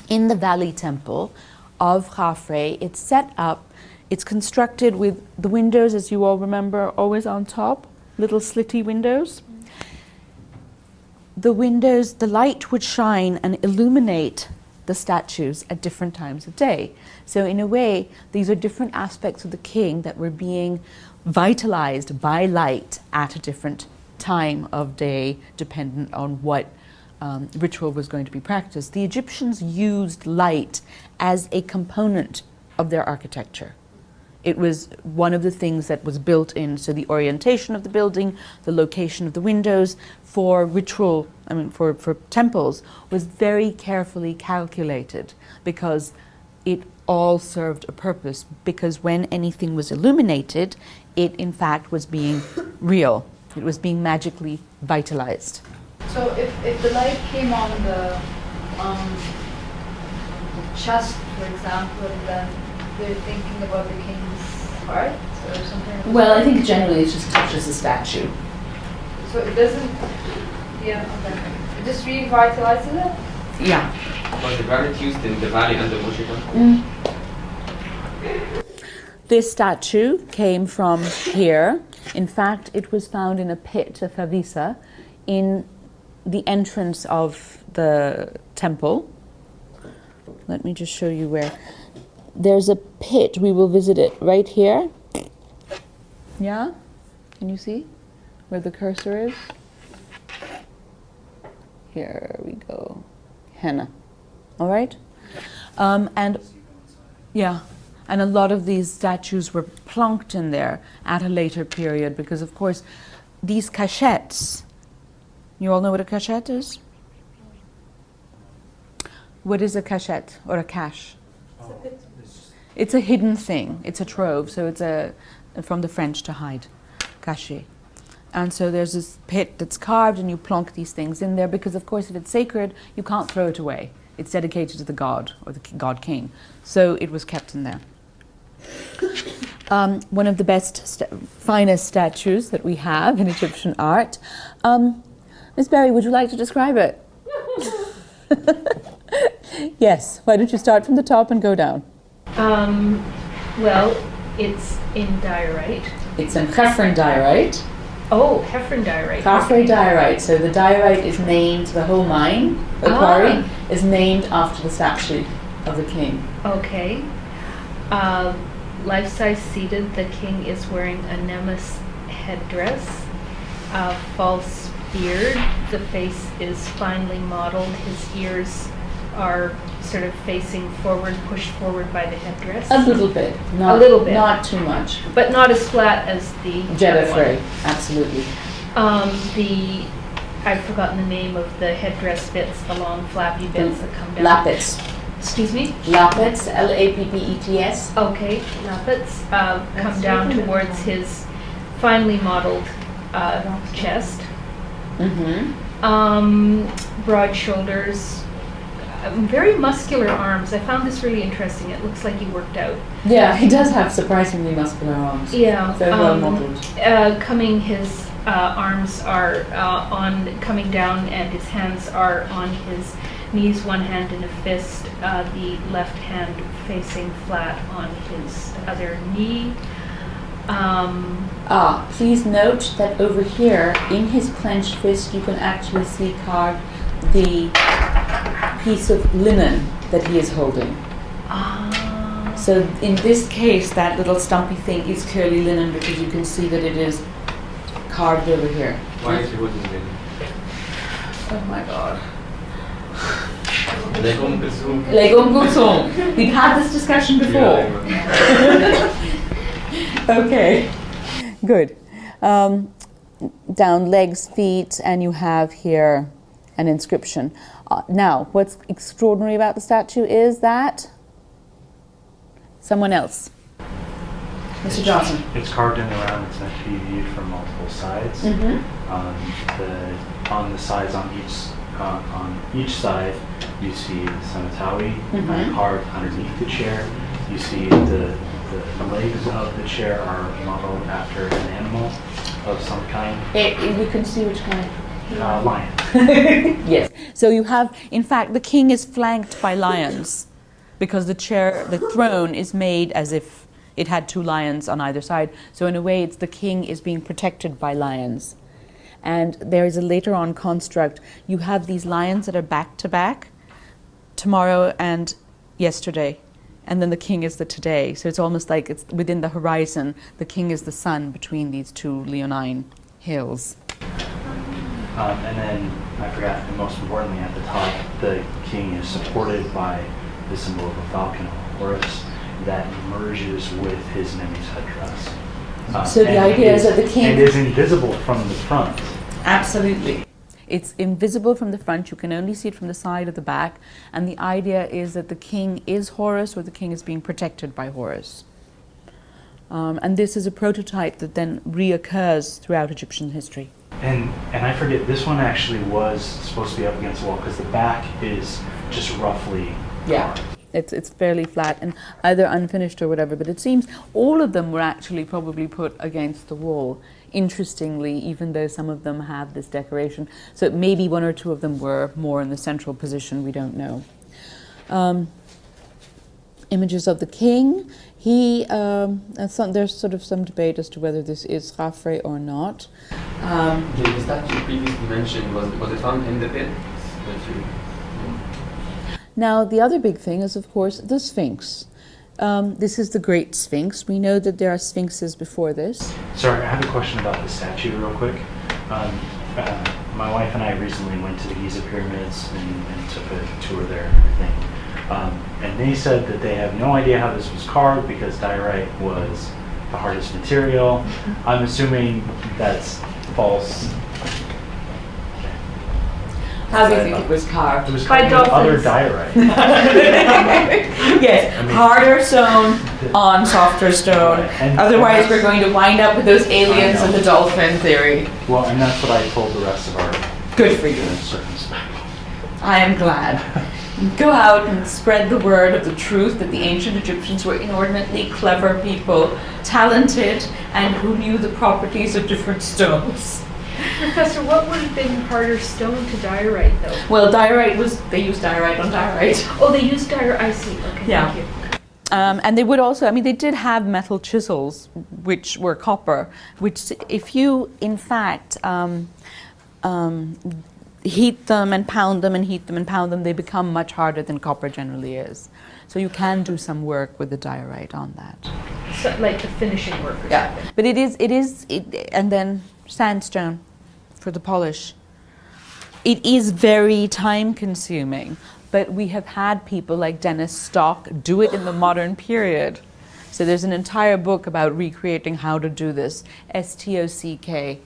in the Valley Temple of Khafre, it's set up, it's constructed with the windows, as you all remember, always on top, little slitty windows. The windows, the light would shine and illuminate the statues at different times of day. So in a way, these are different aspects of the king that were being vitalized by light at a different time of day, dependent on what ritual was going to be practiced. The Egyptians used light as a component of their architecture. It was one of the things that was built in, so the orientation of the building, the location of the windows for ritual, for temples, was very carefully calculated because it all served a purpose, because when anything was illuminated, it in fact was being real. It was being magically vitalized.
So if the light came on the chest, for example, and then they're thinking about the king's heart or something?
Well, I think generally it just touches the statue.
So it doesn't, okay. It just revitalizes it?
Yeah.
Was the granite used in the valley and the Moshe?
This statue came from here. In fact, it was found in a pit, a favisa, in the entrance of the temple. Let me just show you where. There's a pit, we will visit it right here. Yeah? Can you see where the cursor is? Here we go. Henna. All right? And yeah, and a lot of these statues were plonked in there at a later period because, of course, these cachettes, you all know what a cachette is? What is a cachette or a cache? It's a hidden thing. It's a trove. So it's from the French to hide, caché. And so there's this pit that's carved and you plonk these things in there because, of course, if it's sacred, you can't throw it away. It's dedicated to the god or the god king. So it was kept in there. One of the best, finest statues that we have in Egyptian art. Ms. Berry, would you like to describe it? Yes. Why don't you start from the top and go down?
Well, it's in diorite.
It's in Khafre diorite.
Oh, Khafre diorite.
Khafre diorite. So the diorite is named, the whole mine, the quarry, is named after the statue of the king.
Okay. Life-size seated, the king is wearing a Nemes headdress, a false beard. The face is finely modeled. His ears are sort of facing forward, pushed forward by the headdress.
A little bit.
A little bit.
Not too much.
But not as flat as the
Jeddah, absolutely.
I've forgotten the name of the headdress bits, the long flappy bits that come down.
Lappets.
Excuse me?
Lappets, L-A-P-P-E-T-S.
Okay, lappets come down towards his finely modeled chest,
Mm-hmm.
broad shoulders, very muscular arms. I found this really interesting. It looks like he worked out.
Yeah, he does have surprisingly muscular arms.
Yeah.
Very well modeled.
His arms are coming down, and his hands are on his knees, one hand in a fist, the left hand facing flat on his other knee.
Please note that over here, in his clenched fist, you can actually see carved the piece of linen that he is holding. So in this case, that little stumpy thing is clearly linen because you can see that it is carved over here.
Why is he holding it?
Oh my god.
Legum gesund.
Legum gesund. We've had this discussion before. Okay, good. Down legs, feet, and you have here an inscription. Now, what's extraordinary about the statue is that someone else. Mr. Johnson.
It's carved in the round. It's meant to be viewed from multiple sides.
Mm-hmm.
On the sides on each side, you see the Samatawi carved underneath the chair. You see the legs of the chair are modeled after an animal of some kind.
You can see which kind.
Lion.
Yes. So you have, in fact, the king is flanked by lions because the throne is made as if it had two lions on either side. So in a way, it's the king is being protected by lions. And there is a later on construct. You have these lions that are back to back, tomorrow and yesterday. And then the king is the today. So it's almost like it's within the horizon. The king is the sun between these two leonine hills.
And then, I forgot, and most importantly at the top, the king is supported by the symbol of a falcon, Horus, that merges with his Neme's headdress.
So the idea is that the king...
And is invisible from the front.
Absolutely. It's invisible from the front. You can only see it from the side or the back. And the idea is that the king is Horus, or the king is being protected by Horus. And this is a prototype that then reoccurs throughout Egyptian history.
And I forget, this one actually was supposed to be up against the wall because the back is just roughly carved.
It's fairly flat and either unfinished or whatever, but it seems all of them were actually probably put against the wall, interestingly, even though some of them have this decoration. So maybe one or two of them were more in the central position, we don't know. Images of the king. There's sort of some debate as to whether this is Khafre or not.
The statue you previously mentioned, was it found in the pit?
Now, the other big thing is, of course, the Sphinx. This is the Great Sphinx. We know that there are sphinxes before this.
Sorry, I have a question about the statue real quick. My wife and I recently went to the Giza pyramids and took a tour there, I think. And they said that they have no idea how this was carved because diorite was the hardest material. I'm assuming that's false.
How do you think it was carved?
It was
By
carved with other
dolphins.
diorite.
Yes,
I mean,
harder stone on softer stone.
Right, and
Otherwise,
that's-
we're going to wind up with those aliens
I
and
know.
the dolphin theory.
Well, and that's what I told the rest of our
Good for you.
circumspect.
I am glad. Go out and spread the word of the truth that the ancient Egyptians were inordinately clever people, talented, and who knew the properties of different stones.
Professor, what would have been harder stone to diorite, though?
Well, they used diorite on diorite.
Oh, they used diorite. I see. Okay,
Yeah.
thank you.
And they would also, they did have metal chisels, which were copper, which if you, in fact, heat them and pound them and heat them and pound them, they become much harder than copper generally is. So you can do some work with the diorite on that.
So, like the finishing work or something.
But and then sandstone for the polish. It is very time consuming, but we have had people like Dennis Stock do it in the modern period. So there's an entire book about recreating how to do this, STOCK.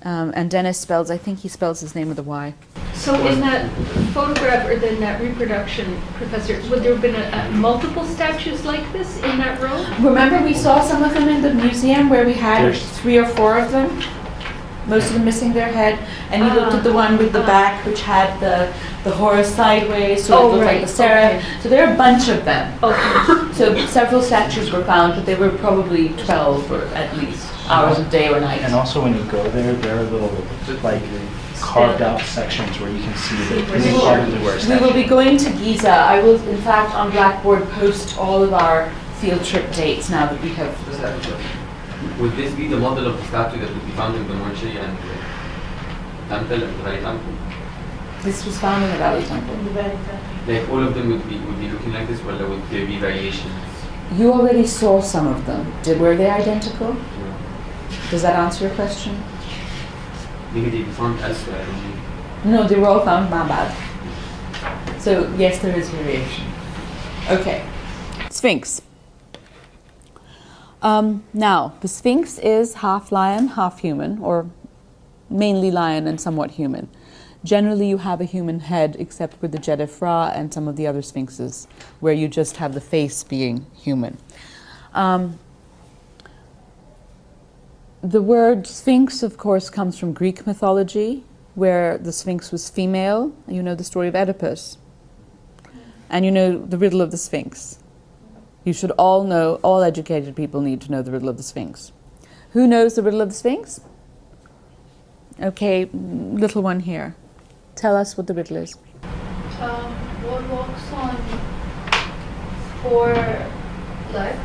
And Dennis I think he spells his name with a Y.
So in that photograph, or then that reproduction, Professor, would there have been multiple statues like this in that row?
Remember we saw some of them in the museum where we had
There's-
3 or 4 of them? Most of them missing their head. And you looked at the one with the back which had the horse sideways, so it looked like the seraph.
Okay.
So there are a bunch of them.
Okay.
So several statues were found, but they were probably 12 or at least hours of day or night.
And also when you go there are little like carved out sections where you can see that this is probably where it's
We will be going to Giza. I will, in fact, on Blackboard post all of our field trip dates now that we have reserved.
Would this be the model of the statue that would be found in the mortuary and the temple, at the Valley Temple?
This was found in the Valley Temple.
Like all of them would be looking like this, or would there be variations?
You already saw some of them. Were they identical? Does that answer your question?
Maybe they be found elsewhere. I don't know.
No, they were all found in Mabad. So yes, there is variation. Okay. Sphinx. Now, the Sphinx is half lion, half human, or mainly lion and somewhat human. Generally, you have a human head, except with the Jedefra and some of the other sphinxes, where you just have the face being human. The word sphinx, of course, comes from Greek mythology, where the sphinx was female. You know the story of Oedipus. And you know the riddle of the sphinx. You should all know, all educated people need to know the riddle of the sphinx. Who knows the riddle of the sphinx? Okay, little one here. Tell us what the riddle is.
What walks on 4 legs,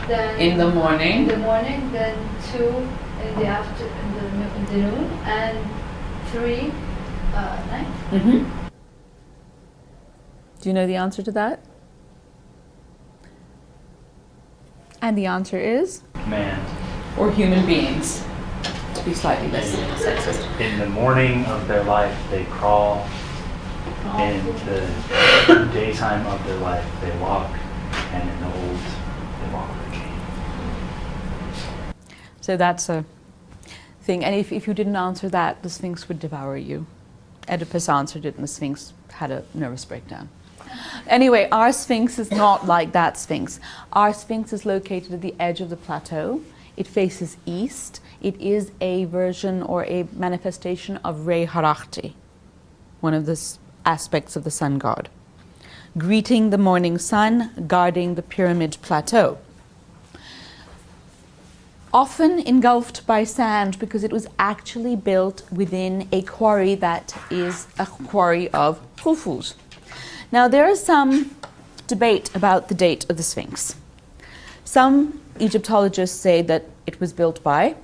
then
In the
in
morning.
the morning, then 2 in the afternoon, and 3 at night.
Mm-hmm. Do you know the answer to that? And the answer is?
Man,
Or human beings, to be slightly less sexist.
in the morning of their life they crawl. In the daytime of their life they walk. And in the old they walk with a cane.
So that's a thing. And if you didn't answer that, the Sphinx would devour you. Oedipus answered it and the Sphinx had a nervous breakdown. Anyway, our Sphinx is not like that Sphinx. Our Sphinx is located at the edge of the plateau. It faces east. It is a version or a manifestation of Re Harachti, one of the aspects of the sun god, greeting the morning sun, guarding the pyramid plateau. Often engulfed by sand because it was actually built within a quarry that is a quarry of Khufus. Now, there is some debate about the date of the Sphinx. Some Egyptologists say that it was built by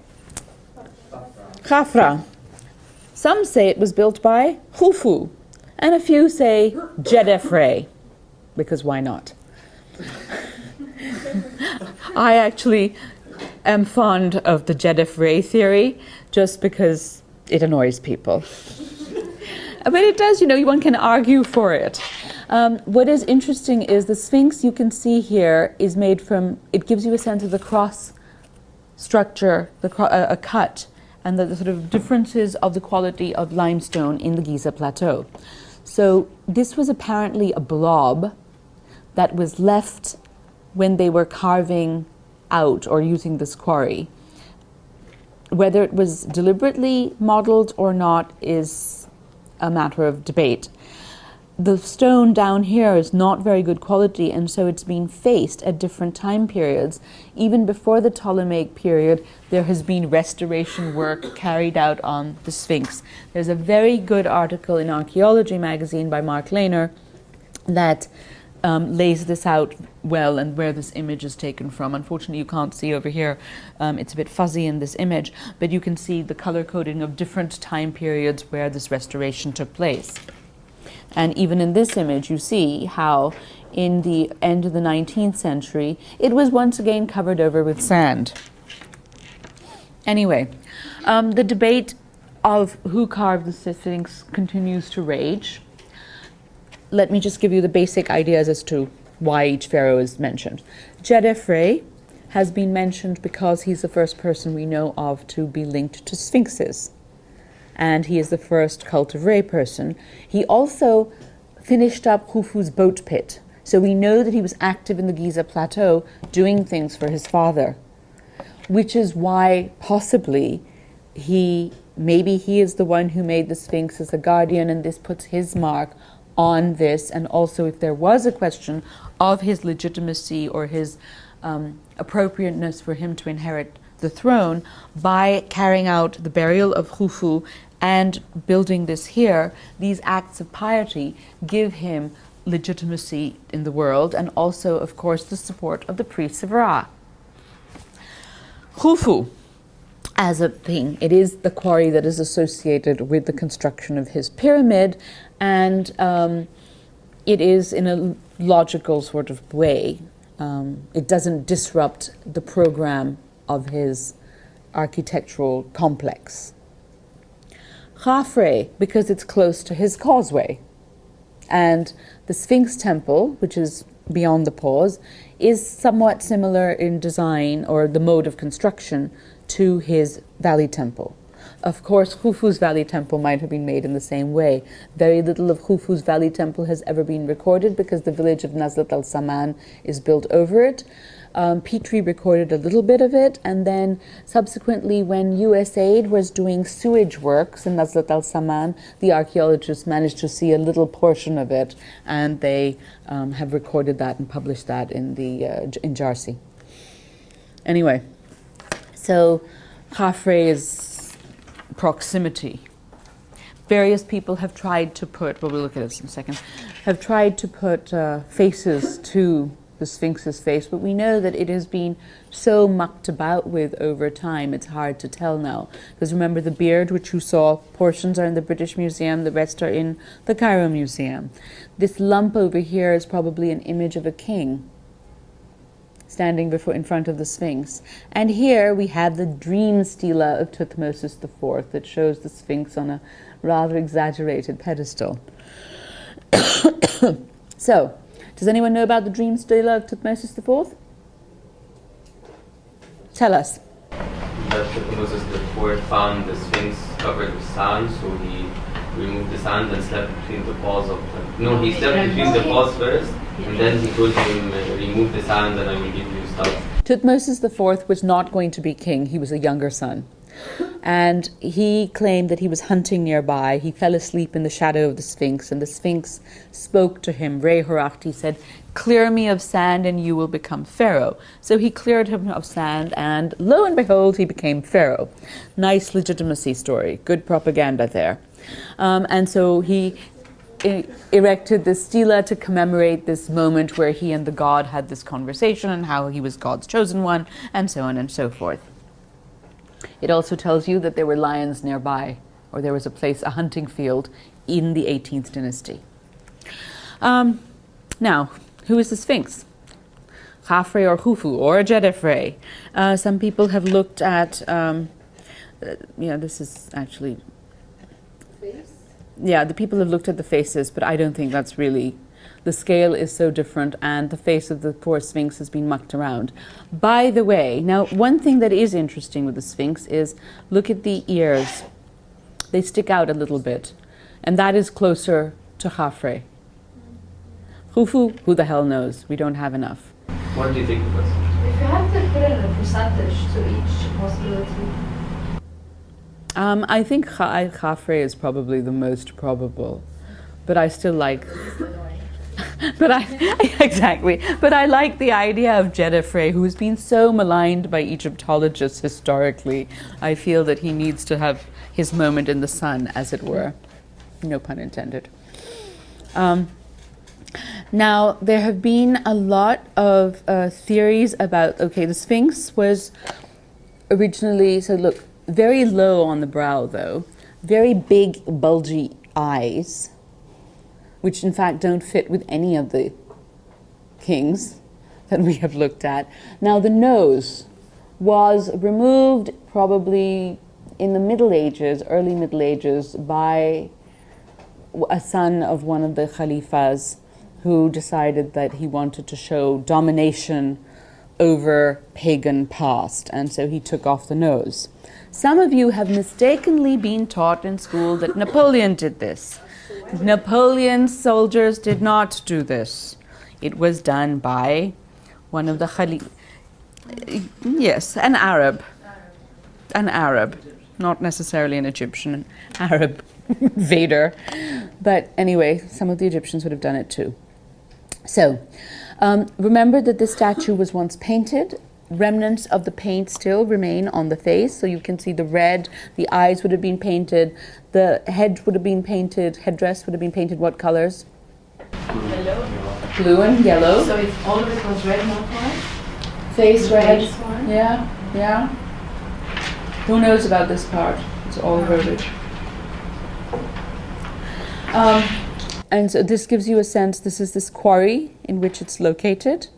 Khafra. Some say it was built by Khufu. And a few say Jedefre, because why not? I actually am fond of the Jedefre theory just because it annoys people. But it does, one can argue for it. What is interesting is the Sphinx you can see here is made from, it gives you a sense of the cross structure, a cut, and the sort of differences of the quality of limestone in the Giza Plateau. So this was apparently a blob that was left when they were carving out or using this quarry. Whether it was deliberately modeled or not is a matter of debate. The stone down here is not very good quality, and so it's been faced at different time periods. Even before the Ptolemaic period, there has been restoration work carried out on the Sphinx. There's a very good article in Archaeology magazine by Mark Lehner that lays this out well and where this image is taken from. Unfortunately, you can't see over here. It's a bit fuzzy in this image, but you can see the color coding of different time periods where this restoration took place. And even in this image, you see how in the end of the 19th century, it was once again covered over with sand. Anyway, the debate of who carved the Sphinx continues to rage. Let me just give you the basic ideas as to why each pharaoh is mentioned. Jedefre has been mentioned because he's the first person we know of to be linked to sphinxes. and he is the first cult of Re person. He also finished up Khufu's boat pit. So we know that he was active in the Giza Plateau doing things for his father, which is why possibly maybe he is the one who made the Sphinx as a guardian, and this puts his mark on this. And also, if there was a question of his legitimacy or his appropriateness for him to inherit the throne, by carrying out the burial of Khufu and building this here, these acts of piety give him legitimacy in the world, and also, of course, the support of the priests of Ra. Khufu, as a thing, it is the quarry that is associated with the construction of his pyramid, and it is in a logical sort of way. It doesn't disrupt the program of his architectural complex. Khafre, because it's close to his causeway. And the Sphinx temple, which is beyond the pause, is somewhat similar in design or the mode of construction to his valley temple. Of course, Khufu's valley temple might have been made in the same way. Very little of Khufu's valley temple has ever been recorded because the village of Nazlat al-Saman is built over it. Petrie recorded a little bit of it, and then subsequently when USAID was doing sewage works in Nazlat al-Saman, the archaeologists managed to see a little portion of it, and they have recorded that and published that in Jarsi. Anyway, so Khafre's proximity. Various people have tried to put, well, we'll look at this in a second, have tried to put faces to the Sphinx's face, but we know that it has been so mucked about with over time, it's hard to tell now. Because remember, the beard, which you saw, portions are in the British Museum, the rest are in the Cairo Museum. This lump over here is probably an image of a king standing in front of the Sphinx. And here we have the dream stela of Thutmose IV that shows the Sphinx on a rather exaggerated pedestal. So, does anyone know about the dream stela of Thutmose IV? Tell us.
That Thutmose IV found the Sphinx covered with sand, so he removed the sand and slept between the paws of them. No, he slept between the paws first, and then he told him, remove the sand and I will give you stuff.
Thutmose IV was not going to be king, he was a younger son. And he claimed that he was hunting nearby. He fell asleep in the shadow of the Sphinx, and the Sphinx spoke to him. Re Horakhti said, clear me of sand and you will become pharaoh. So he cleared him of sand, and lo and behold, he became pharaoh. Nice legitimacy story. Good propaganda there. And so he erected this stela to commemorate this moment where he and the god had this conversation and how he was God's chosen one, and so on and so forth. It also tells you that there were lions nearby, or there was a hunting field in the 18th dynasty. Now, who is the Sphinx? Khafre or Khufu or Jedefre? Some people have looked at, this is actually, the people have looked at the faces, but I don't think that's really, the scale is so different, and the face of the poor Sphinx has been mucked around. By the way, now one thing that is interesting with the Sphinx is, look at the ears. They stick out a little bit, and that is closer to Khafre. Khufu, who the hell knows? We don't have enough.
What do you think of us?
If you have to put in a percentage to each possibility.
I think Khafre is probably the most probable, but I still like... Exactly. But I like the idea of Jedefre, who's been so maligned by Egyptologists historically. I feel that he needs to have his moment in the sun, as it were. No pun intended. Now, there have been a lot of theories about, the Sphinx was originally, so look, very low on the brow though, very big bulgy eyes, which in fact don't fit with any of the kings that we have looked at. Now the nose was removed probably in the Middle Ages, early Middle Ages, by a son of one of the Khalifas who decided that he wanted to show domination over pagan past, and so he took off the nose. Some of you have mistakenly been taught in school that Napoleon did this. Napoleon's soldiers did not do this. It was done by one of the Khalif. Yes, an Arab. An Arab. Not necessarily an Egyptian, an Arab Vader. But anyway, some of the Egyptians would have done it too. So, remember that this statue was once painted. Remnants of the paint still remain on the face, so you can see the red, the eyes would have been painted, the head would have been painted, headdress would have been painted. What colors?
Yellow.
Blue and yellow.
So if all of it was red, not white?
Face red.
Face one.
Yeah, yeah. Who knows about this part? It's all eroded. And so this gives you a sense, this is this quarry in which it's located.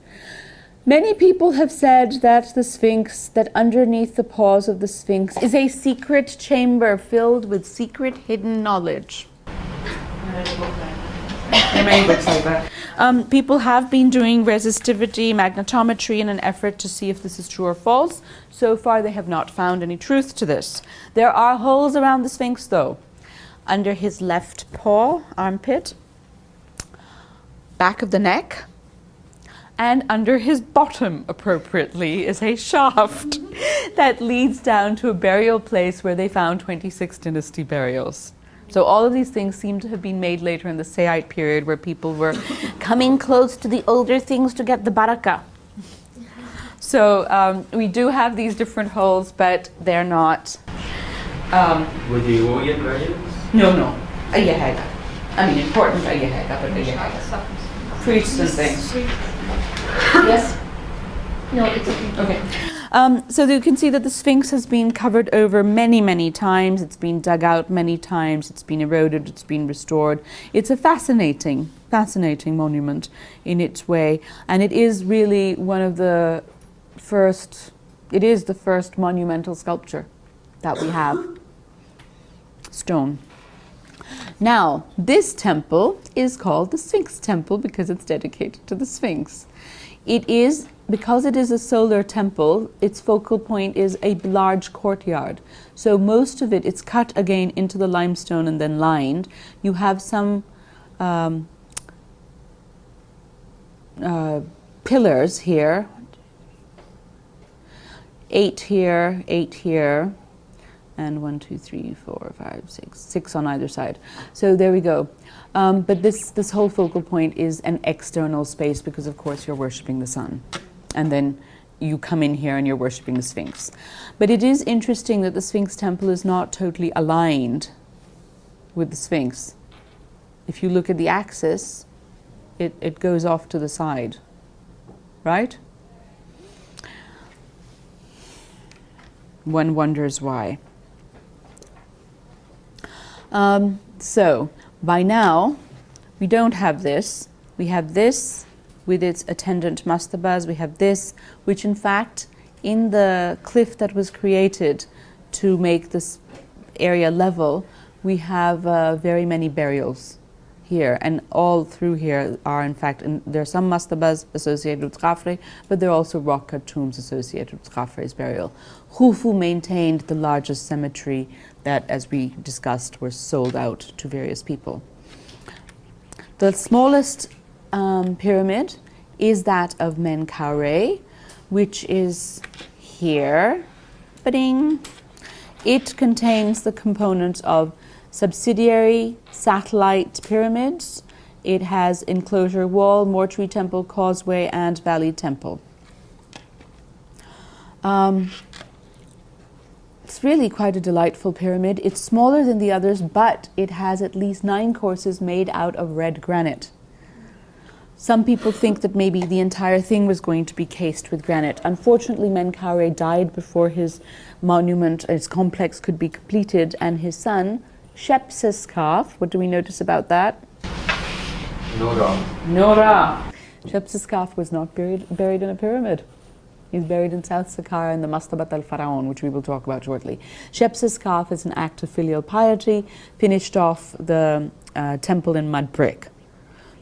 Many people have said that the Sphinx, that underneath the paws of the Sphinx is a secret chamber filled with secret hidden knowledge. Many books like that. People have been doing resistivity magnetometry in an effort to see if this is true or false. So far they have not found any truth to this. There are holes around the Sphinx though. Under his left paw, armpit, back of the neck, and under his bottom, appropriately, is a shaft that leads down to a burial place where they found 26 dynasty burials. So all of these things seem to have been made later in the Sayyid period, where people were coming close to the older things to get the barakah. So we do have these different holes, but they're not...
Were they Oriental variants?
No. Ayahaga. I mean, important Ayahaga, but Ayahaga. Priests and things. Yes?
No, it's okay.
Okay. So you can see that the Sphinx has been covered over many, many times. It's been dug out many times. It's been eroded. It's been restored. It's a fascinating monument in its way. And it is really one of the first, it is the first monumental sculpture that we have. Stone. Now, this temple is called the Sphinx Temple because it's dedicated to the Sphinx. It is, because it is a solar temple, its focal point is a large courtyard. So most of it, it's cut again into the limestone and then lined. You have some pillars here. 8 here, 8 here. And 1, 2, 3, 4, 5, 6, 6 on either side. So there we go. But this whole focal point is an external space because, of course, you're worshipping the sun. And then you come in here and you're worshipping the Sphinx. But it is interesting that the Sphinx temple is not totally aligned with the Sphinx. If you look at the axis, it goes off to the side, right? One wonders why. So by now we don't have this. We have this with its attendant mastabas. We have this, which in fact in the cliff that was created to make this area level, we have very many burials here, and all through here are in fact, and there are some mastabas associated with Khafre, but there are also rock-cut tombs associated with Khafre's burial. Khufu maintained the largest cemetery that, as we discussed, were sold out to various people. The smallest pyramid is that of Menkaure, which is here. Ba-ding. It contains the components of subsidiary satellite pyramids. It has enclosure wall, mortuary temple, causeway, and valley temple. It's really quite a delightful pyramid. It's smaller than the others, but it has at least 9 courses made out of red granite. Some people think that maybe the entire thing was going to be cased with granite. Unfortunately, Menkaure died before his monument, his complex could be completed, and his son, Shepseskaf, what do we notice about that? Nora. Shepseskaf was not buried in a pyramid. He's buried in South Saqqara in the Mastabat al-Faraon, which we will talk about shortly. Shepseskaf is an act of filial piety, finished off the temple in mud brick.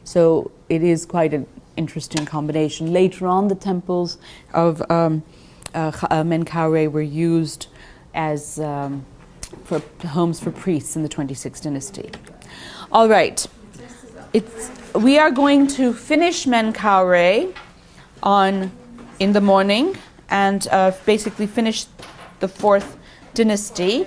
So it is quite interesting combination. Later on, the temples of Menkaure were used as for homes for priests in the 26th dynasty. All right, we are going to finish Menkaure in the morning and basically finish the 4th dynasty.